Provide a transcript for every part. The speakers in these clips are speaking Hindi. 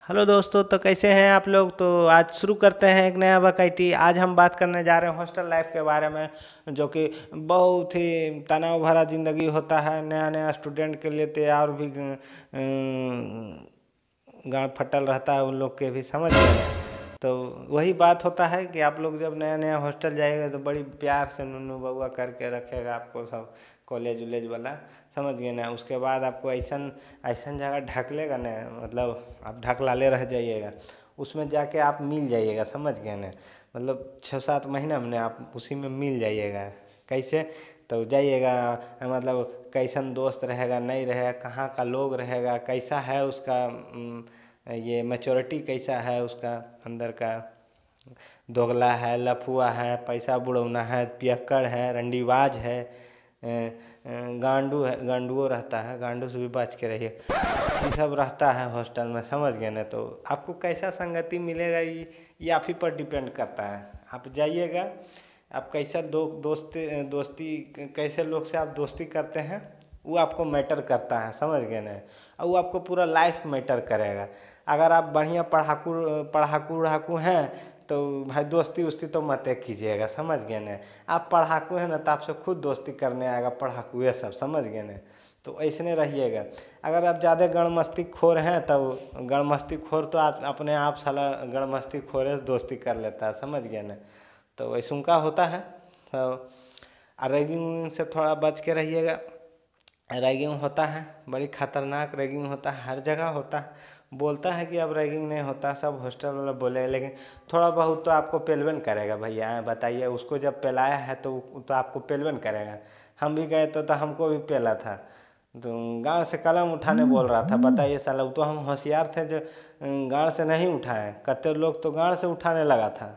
हेलो दोस्तों, तो कैसे हैं आप लोग। तो आज शुरू करते हैं एक नया वैरायटी। आज हम बात करने जा रहे हैं हॉस्टल लाइफ के बारे में, जो कि बहुत ही तनाव भरा ज़िंदगी होता है। नया नया स्टूडेंट के लिए तो और भी गांड फटल रहता है उन लोग के भी, समझ गए ना। तो वही बात होता है कि आप लोग जब नया नया हॉस्टल जाइएगा तो बड़ी प्यार से नुनू बउआ करके रखेगा आपको सब, कॉलेज उलेज वाला, समझ गए ना। उसके बाद आपको ऐसन ऐसन जगह ढक लेगा ना, मतलब आप ढकलाले रह जाइएगा, उसमें जाके आप मिल जाइएगा, समझ गए ना। मतलब 6-7 महीना में आप उसी में मिल जाइएगा। कैसे? तो जाइएगा, मतलब कैसन दोस्त रहेगा नहीं रहेगा, कहाँ का लोग रहेगा, कैसा है उसका ये मैच्योरिटी कैसा है उसका अंदर का, दोगला है, लफुआ है, पैसा बुड़ौना है, पियक्कड़ है, रंडीबाज है, गांडू है, गांडुओ रहता है, गांडू से भी बच के रहिए। ये सब रहता है हॉस्टल में, समझ गए ना। तो आपको कैसा संगति मिलेगा ये आप ही पर डिपेंड करता है। आप जाइएगा, आप कैसा दोस्ती कैसे लोग से आप दोस्ती करते हैं, वो आपको मैटर करता है, समझ गए ना। और वो आपको पूरा लाइफ मैटर करेगा। अगर आप बढ़िया पढ़ाकू पढ़ाकू उड़ाकू हैं तो भाई दोस्ती उस्ती तो मत कीजिएगा, समझ गए ना। आप पढ़ाकू हैं ना तो आपसे खुद दोस्ती करने आएगा पढ़ाकू ये सब, समझ गए ना। तो ऐसने रहिएगा। अगर आप ज़्यादा गणमस्ती खोर हैं तब गणमस्ती खोर तो अपने आप साला गणमस्ती खोर से दोस्ती कर लेता है, समझ गए ना। तो ऐसा का होता है। तो रैगिंग से थोड़ा बच के रहिएगा। रैगिंग होता है, बड़ी खतरनाक रैगिंग होता है, हर जगह होता है। बोलता है कि अब रैगिंग नहीं होता, सब हॉस्टल वाला बोले, लेकिन थोड़ा बहुत तो आपको पेलवन करेगा भैया। बताइए, उसको जब पेलाया है तो आपको पेलवन करेगा। हम भी गए तो हमको भी पेला था। तो गांड से कलम उठाने बोल रहा था, बताइए साला। वो तो हम होशियार थे जो गांड से नहीं उठाए, कत्ते लोग तो गांड से उठाने लगा था।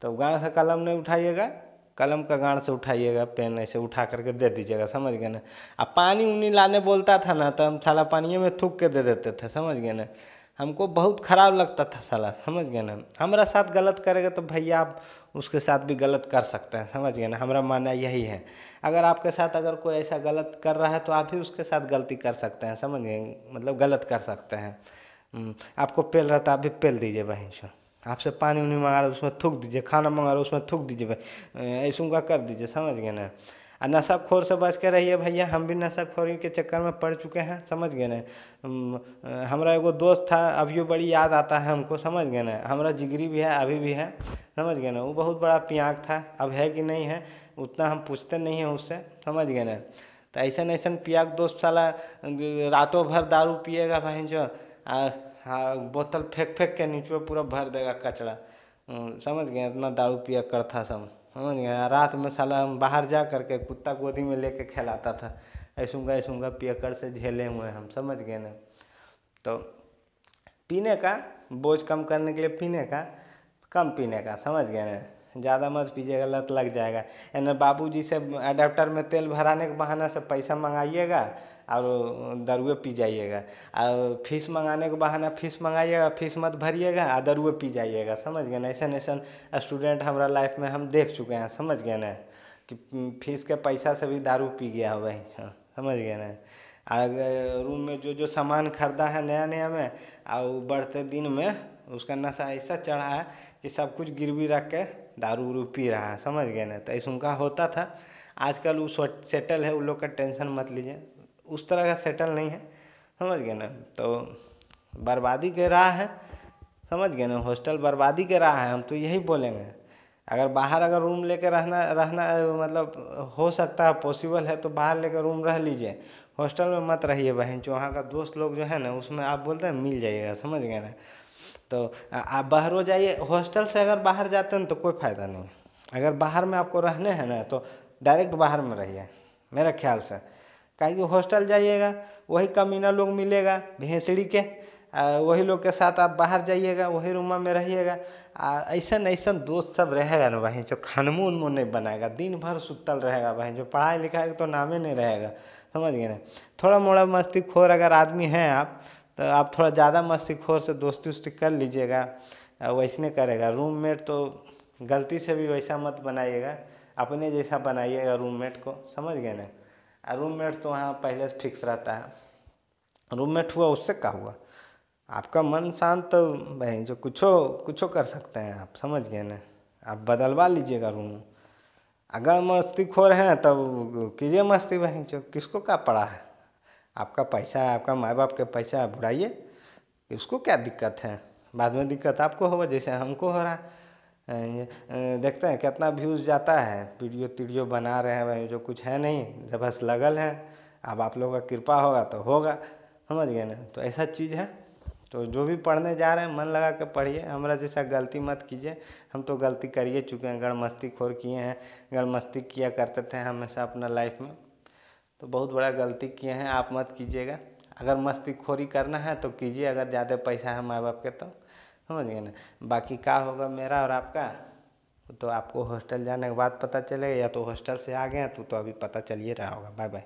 तो गांड से कलम नहीं उठाइएगा, कलम का गांड से उठाइएगा, पेन ऐसे उठा करके दे दीजिएगा, समझ गए ना। अब पानी उनी लाने बोलता था ना तो हम साला पानियों में थूक के दे देते थे, समझ गए ना। हमको बहुत खराब लगता था साला, समझ गए ना। हमारा साथ गलत करेगा तो भैया आप उसके साथ भी गलत कर सकते हैं, समझ गए ना। हमारा मानना यही है। अगर आपके साथ अगर कोई ऐसा गलत कर रहा है तो आप भी उसके साथ गलती कर सकते हैं, समझ गए, मतलब गलत कर सकते हैं। आपको पेल रहा था, आप भी पेल दीजिए भाई। आपसे पानी उनी मंगा रहा उसमें थूक दीजिए, खाना मंगा रहा उसमें थूक दीजिए भाई, ऐसा का कर दीजिए, समझ गए ना। और नशाखोर से बच के रहिए भैया। हम भी नशाखोरी के चक्कर में पड़ चुके हैं, समझ गए ना। हमारा एगो दोस्त था, अभी बड़ी याद आता है हमको, समझ गए ना। हमारा जिगरी भी है, अभी भी है, समझ गए ना। वो बहुत बड़ा पियांक था, अब है कि नहीं है उतना हम पूछते नहीं हैं उससे, समझ गए ना। तो ऐसा ऐसा पियाक दोस्त साला रातों भर दारू पिएगा भाई जो, हाँ, बोतल फेंक फेंक के नीचे पूरा भर देगा कचरा। समझ गए, इतना दारू पिया कर था सब, समझ गए। रात में साला हम बाहर जा करके कुत्ता गोदी में लेके खेलाता था। ऐसूंगा पियकर से झेले हुए हम, समझ गए ना। तो पीने का बोझ कम करने के लिए पीने का, कम पीने का, समझ गए ना। ज़्यादा मत पीजिएगा, लत लग जाएगा। यानी बाबूजी से अडेप्टर में तेल भराने के बहाने से पैसा मंगाइएगा और दारुए पी जाइएगा। और फीस मंगाने के बहाना फीस मंगाइएगा, फीस मत भरिएगा और दारुए पी जाइएगा, समझ गए ना। ऐसा ऐसा स्टूडेंट हमारा लाइफ में हम देख चुके हैं, समझ गए ना। कि फीस के पैसा से भी दारू पी गया हो भाई, हाँ, समझ गए ना। अगर रूम में जो जो सामान खरीदा है नया नया में, और बढ़ते दिन में उसका नशा ऐसा चढ़ा है कि सब कुछ गिरवी रख के दारू उरू पी रहा है, समझ गए ना। तो ऐसा उनका होता था। आजकल वो सेटल है, उन लोग का टेंशन मत लीजिए, उस तरह का सेटल नहीं है, समझ गए ना। तो बर्बादी के राह है, समझ गए ना। हॉस्टल बर्बादी के राह है, हम तो यही बोलेंगे। अगर बाहर अगर रूम लेके रहना रहना मतलब हो सकता है, पॉसिबल है तो बाहर लेकर रूम रह लीजिए। हॉस्टल में मत रहिए बहन जो, वहाँ का दोस्त लोग जो है ना उसमें आप बोलते हैं मिल जाइएगा, समझ गए ना। तो आप बाहर हो जाइए। हॉस्टल से अगर बाहर जाते हैं तो कोई फ़ायदा नहीं। अगर बाहर में आपको रहने हैं ना तो डायरेक्ट बाहर में रहिए मेरे ख्याल से। काहे कि हॉस्टल जाइएगा वही कमीना लोग मिलेगा भेंसड़ी के, वही लोग के साथ आप बाहर जाइएगा, वही रूम में रहिएगा। ऐसा ऐसा दोस्त सब रहेगा ना भाई जो खनमू उनमू नहीं बनाएगा, दिन भर सुतल रहेगा भाई जो, पढ़ाई लिखाई तो नामे नहीं रहेगा, समझ गए ना। थोड़ा मोड़ा मस्ती खोर अगर आदमी हैं आप, तो आप थोड़ा ज़्यादा मस्ती खोर से दोस्ती उस्ती कर लीजिएगा। वैसने करेगा रूममेट तो गलती से भी वैसा मत बनाइएगा, अपने जैसा बनाइएगा रूममेट को, समझ गए ना। रूममेट तो वहाँ पहले से फिक्स रहता है। रूममेट हुआ उससे क्या हुआ, आपका मन शांत तो भाई जो कुछो कुछो कर सकते हैं आप, समझ गए ना। आप बदलवा लीजिएगा रूम। अगर मस्तीखोर हैं तब कीजिए मस्ती, भाई जो किसको क्या पड़ा है। आपका पैसा है, आपका माँ बाप के पैसा है, बुढ़ाइए। इसको क्या दिक्कत है, बाद में दिक्कत आपको होगा जैसे हमको हो रहा है। देखते हैं कितना व्यूज़ जाता है, वीडियो तीडियो बना रहे हैं भाई, जो कुछ है नहीं, जब बस लगल है। अब आप लोगों का कृपा होगा तो होगा, समझ गए ना। तो ऐसा चीज़ है। तो जो भी पढ़ने जा रहे हैं मन लगा के पढ़िए, हमारा जैसा गलती मत कीजिए। हम तो गलती करिए चुके हैं, गड़मस्तीखोर किए हैं, गड़मस्ती किया करते थे हमेशा अपना लाइफ में। तो बहुत बड़ा गलती किए हैं, आप मत कीजिएगा। अगर मस्तीखोरी करना है तो कीजिए, अगर ज़्यादा पैसा है माँ बाप के तो, समझ गए ना। बाकी क्या होगा मेरा और आपका, तो आपको हॉस्टल जाने के बाद पता चलेगा, या तो हॉस्टल से आ गए हैं तो अभी पता चल ही रहा होगा। Bye bye.